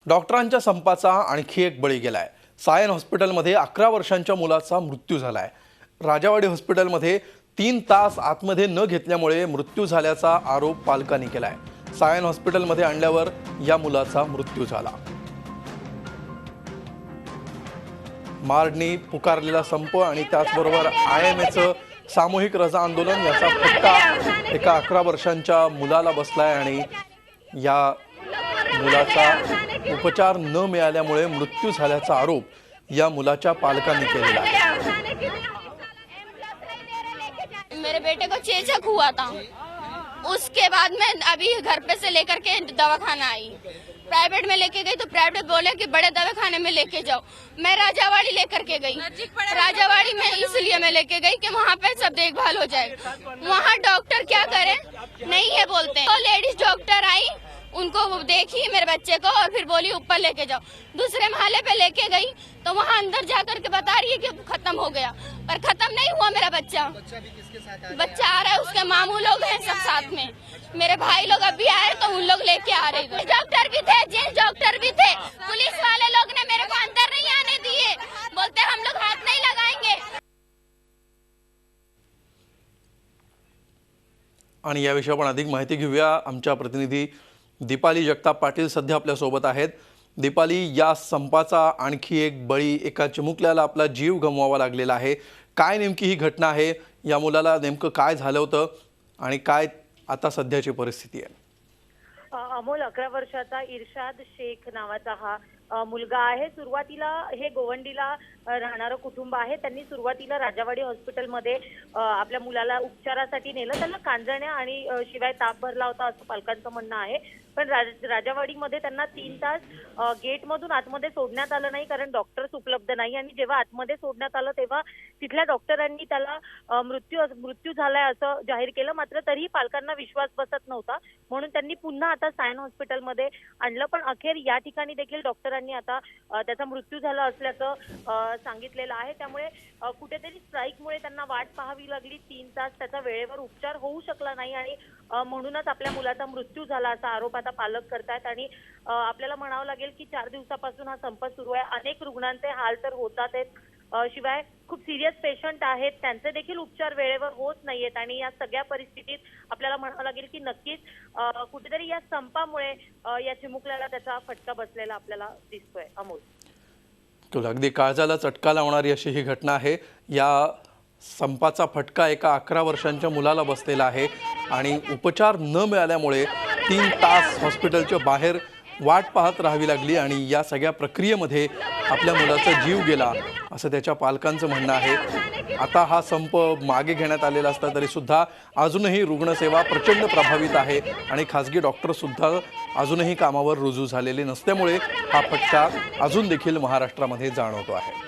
डॉक्टरांच्या संपाचा आणखी एक बळी गेलाय। सायन हॉस्पिटलमध्ये 11 वर्षांच्या मुलाचा मृत्यू झालाय। राजावाडी हॉस्पिटलमध्ये 3 तास आतमध्ये न घेतल्यामुळे मृत्यू झाल्याचा आरोप पालकांनी केलाय। सायन हॉस्पिटलमध्ये आणल्यावर या मुलाचा मृत्यू झाला। मार्डनी पुकारलेला संप आणि त्याचबरोबर IMAचं सामूहिक रजा आंदोलन याचा फटका एका 11 वर्षांच्या मुलाला बसलाय आणि या मुलाचा उपचार न मिळाल्यामुळे मृत्यू झाल्याचा आरोप या मुलाच्या पालकांनी केलेला आहे। मेरे बेटे को चेचक हुआ था, उसके बाद मैं अभी घर पे से लेकर के दवाखाना आई। प्राइवेट में लेके गई तो प्राइवेट बोले कि बड़े दवाखाने में लेके जाओ। मैं राजावाड़ी लेकर के गई। राजावाड़ी में इसलिए मैं लेके गई कि वहाँ पे सब देखभाल हो जाए। वहाँ डॉक्टर क्या करे, नहीं है बोलते। तो लेडीज डॉक्टर आई, उनको देखी मेरे बच्चे को और फिर बोली ऊपर लेके जाओ। दूसरे महले पे लेके गई तो वहाँ अंदर जाकर के बता रही है कि खत्म हो गया, पर खत्म नहीं हुआ मेरा बच्चा। बच्चा आ रहा है, उसके मामू लोग हैं सब साथ में, मेरे भाई लोग अभी आए तो उन लोग लेके आ रहे हैं। डॉक्टर भी थे, जेंट्स डॉक्टर भी थे। पुलिस वाले लोग ने मेरे को अंदर नहीं आने दिए, बोलते हम लोग हाथ नहीं लगाएंगे। आणि या विषयावर अधिक माहिती घेऊया। आमच्या प्रतिनिधी दीपाली जगताप पाटील सध्या आपल्या सोबत आहेत। दीपाली, या संपाचा आणखी एक बळी, एका चिमुकल्याला आपला जीव गमवावा लागलेला आहे। काय नेमकी ही घटना आहे? या मुलाला नेमकं काय झालं होतं आणि काय आता सध्याची परिस्थिती आहे? अमोल, 11 वर्षाचा इर्शाद शेख नावाचा हा मुलगा आहे। सुरुवातीला हे गोवंडीला राहणारं कुटुंब आहे। त्यांनी सुरुवातीला राजावाडी हॉस्पिटलमध्ये आपल्या मुलाला उपचारासाठी नेलं। त्याला कांजण्या आणि शिवाय ताप भरला होता असं पालकांचं म्हणणं आहे। पण राजावाडीमध्ये त्यांना 3 तास गेटमधून आतमध्ये सोडण्यात आलं नाही, कारण डॉक्टर्स उपलब्ध नाही। आणि जेव्हा आतमध्ये सोडण्यात आलं तेव्हा तिथल्या डॉक्टरांनी त्याला मृत्यू झालाय असं जाहीर केलं। मात्र तरीही पालकांना विश्वास बसत नव्हता, म्हणून त्यांनी पुन्हा आता सायन हॉस्पिटलमध्ये आणलं। पण अखेर या ठिकाणी देखील डॉक्टरांनी आता त्याचा मृत्यू झाला असल्याचं सांगितलेलं आहे। त्यामुळे कुठेतरी स्ट्राईकमुळे त्यांना वाट पाहावी लागली। 3 तास त्याचा वेळेवर उपचार होऊ शकला नाही आणि म्हणूनच आपल्या मुलाचा मृत्यू झाला असा आरोप आता पालक करतायत। आणि आपल्याला म्हणावं लागेल की 4 दिवसापासून हा संप सुरू आहे। अनेक रुग्णांचे हाल तर होतात आहेत, शिवाय खूप सिरियस पेशंट आहेत, त्यांचे देखील उपचार वेळेवर होत नाहीयेत। आणि या सगळ्या परिस्थितीत आपल्याला म्हणावं लागेल की नक्कीच कुठेतरी या संपामुळे या चिमुकल्याला त्याचा फटका बसलेला आपल्याला दिसतोय। अमोल, तुला अगदी काळजाला चटका लावणारी अशी ही घटना आहे। या संपाचा फटका एका 11 वर्षांच्या मुलाला बसलेला आहे आणि उपचार न मिळाल्यामुळे 3 तास हॉस्पिटलच्या बाहेर वाट पाहत राहावी लागली आणि या सगळ्या प्रक्रियेमध्ये आपल्या मुलाचा जीव गेला असं त्याच्या पालकांचं म्हणणं आहे। आता हा संप मागे घेण्यात आलेला असला तरी सुद्धा अजूनही रुग्णसेवा प्रचंड प्रभावित आहे आणि खासगी डॉक्टर सुद्धा अजूनही कामावर रुजू झालेले नसल्यामुळे हा फटका अजून देखील महाराष्ट्रामध्ये जाणवतो आहे।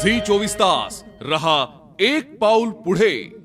झी 24 तास रहा एक पाऊल पुढे।